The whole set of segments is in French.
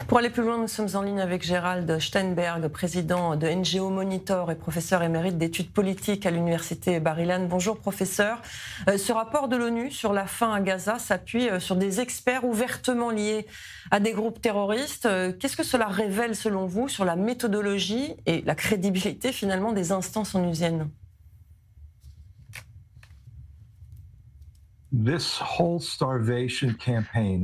Pour aller plus loin, nous sommes en ligne avec Gérald Steinberg, président de NGO Monitor et professeur émérite d'études politiques à l'université Bar-Ilan. Bonjour professeur. Ce rapport de l'ONU sur la faim à Gaza s'appuie sur des experts ouvertement liés à des groupes terroristes. Qu'est-ce que cela révèle selon vous sur la méthodologie et la crédibilité finalement des instances onusiennes ?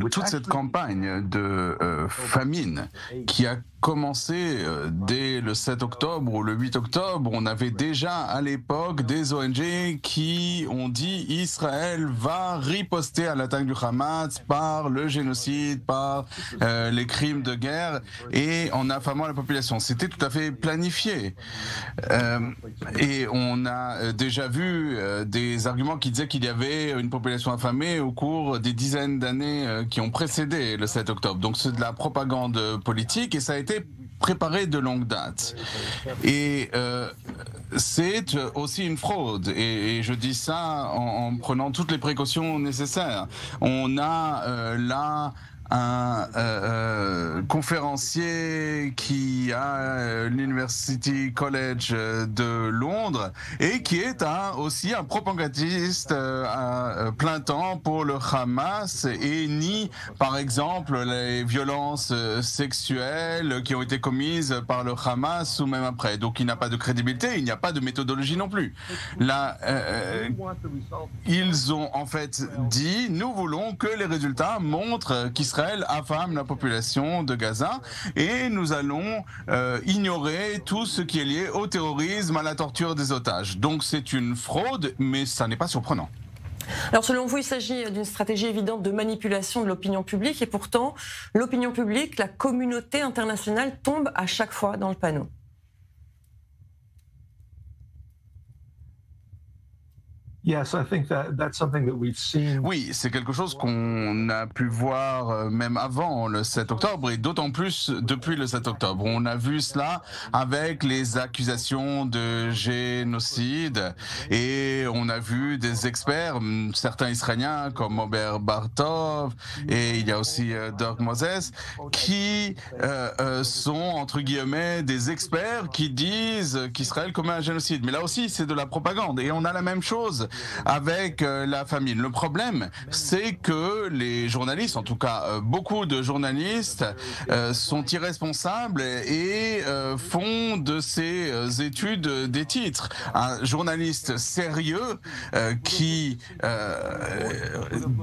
Toute cette campagne de famine qui a commencé dès le 7 octobre ou le 8 octobre, on avait déjà à l'époque des ONG qui ont dit Israël va riposter à l'attaque du Hamas par le génocide, par les crimes de guerre et en affamant la population. C'était tout à fait planifié. Et on a déjà vu des arguments qui disaient qu'il y avait une population affamée au cours des dizaines d'années qui ont précédé le 7 octobre. Donc c'est de la propagande politique et ça a été préparé de longue date. Et c'est aussi une fraude. Et je dis ça en prenant toutes les précautions nécessaires. On a là un conférencier qui a l'University College de Londres et qui est aussi un propagandiste à plein temps pour le Hamas et nie par exemple les violences sexuelles qui ont été commises par le Hamas ou même après. Donc il n'a pas de crédibilité, il n'y a pas de méthodologie non plus. Là, ils ont en fait dit nous voulons que les résultats montrent qu'Israël affame la population de Gaza et nous allons ignorer tout ce qui est lié au terrorisme, à la torture des otages. Donc c'est une fraude, mais ça n'est pas surprenant. Alors selon vous, il s'agit d'une stratégie évidente de manipulation de l'opinion publique et pourtant, l'opinion publique, la communauté internationale tombe à chaque fois dans le panneau. Oui, c'est quelque chose qu'on a pu voir même avant le 7 octobre et d'autant plus depuis le 7 octobre. On a vu cela avec les accusations de génocide et on a vu des experts, certains israéliens comme Omer Bartov et il y a aussi Doug Moses qui sont entre guillemets des experts qui disent qu'Israël commet un génocide. Mais là aussi, c'est de la propagande et on a la même chose avec la famine. Le problème, c'est que les journalistes, en tout cas beaucoup de journalistes, sont irresponsables et font de ces études des titres. Un journaliste sérieux qui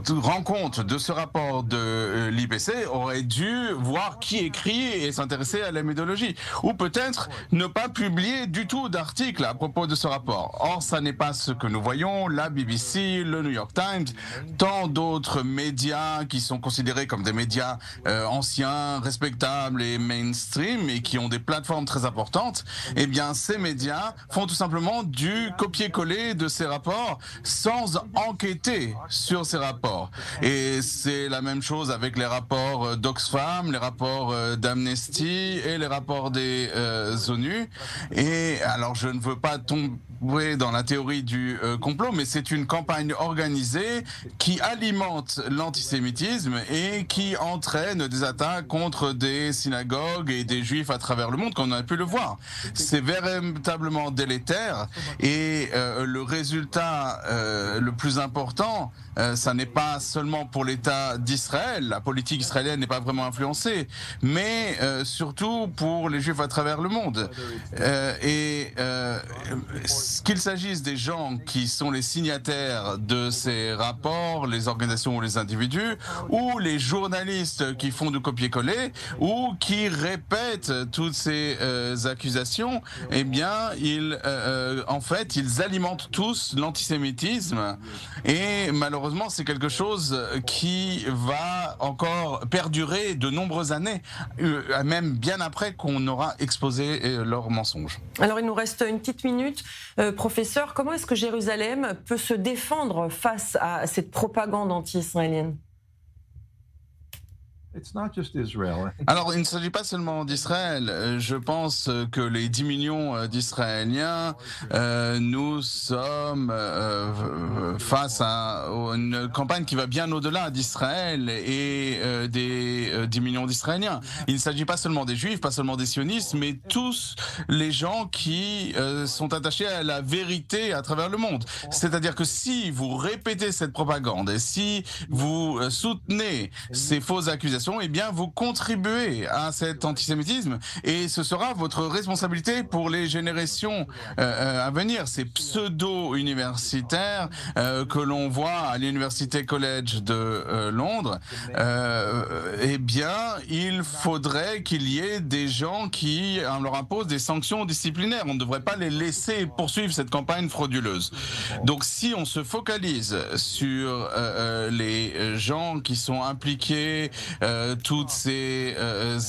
rend compte de ce rapport de l'IPC aurait dû voir qui écrit et s'intéresser à la méthodologie. Ou peut-être ne pas publier du tout d'articles à propos de ce rapport. Or, ça n'est pas ce que nous voyons. La BBC, le New York Times, tant d'autres médias qui sont considérés comme des médias anciens, respectables et mainstream et qui ont des plateformes très importantes, eh bien ces médias font tout simplement du copier-coller de ces rapports sans enquêter sur ces rapports. Et c'est la même chose avec les rapports d'Oxfam, les rapports d'Amnesty et les rapports des ONU. Et alors je ne veux pas tomber dans la théorie du complot, mais c'est une campagne organisée qui alimente l'antisémitisme et qui entraîne des attaques contre des synagogues et des juifs à travers le monde, comme on a pu le voir. C'est véritablement délétère et le résultat le plus important, ça n'est pas seulement pour l'État d'Israël, la politique israélienne n'est pas vraiment influencée, mais surtout pour les juifs à travers le monde. Qu'il s'agisse des gens qui sont les signataires de ces rapports, les organisations ou les individus, ou les journalistes qui font du copier-coller, ou qui répètent toutes ces accusations, eh bien, en fait, ils alimentent tous l'antisémitisme. Et malheureusement, c'est quelque chose qui va encore perdurer de nombreuses années, même bien après qu'on aura exposé leurs mensonges. Alors, il nous reste une petite minute. Professeur, comment est-ce que Jérusalem peut se défendre face à cette propagande anti-israélienne ? Alors, il ne s'agit pas seulement d'Israël. Je pense que les 10 millions d'Israéliens, nous sommes face à une campagne qui va bien au-delà d'Israël et des 10 millions d'Israéliens. Il ne s'agit pas seulement des Juifs, pas seulement des sionistes, mais tous les gens qui sont attachés à la vérité à travers le monde. C'est-à-dire que si vous répétez cette propagande et si vous soutenez ces fausses accusations, eh bien, vous contribuez à cet antisémitisme et ce sera votre responsabilité pour les générations à venir. Ces pseudo-universitaires que l'on voit à l'Université College de Londres, eh bien, il faudrait qu'il y ait des gens qui leur imposent des sanctions disciplinaires. On ne devrait pas les laisser poursuivre cette campagne frauduleuse. Donc, si on se focalise sur les gens qui sont impliqués, toutes ces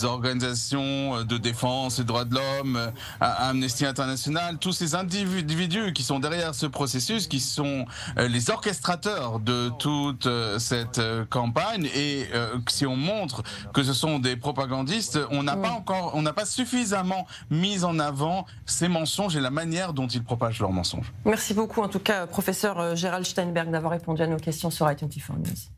organisations de défense des droits de l'homme, Amnesty International, tous ces individus qui sont derrière ce processus, qui sont les orchestrateurs de toute cette campagne, et si on montre que ce sont des propagandistes, on n'a pas suffisamment mis en avant ces mensonges et la manière dont ils propagent leurs mensonges. Merci beaucoup en tout cas, professeur Gerald Steinberg, d'avoir répondu à nos questions sur i24 News.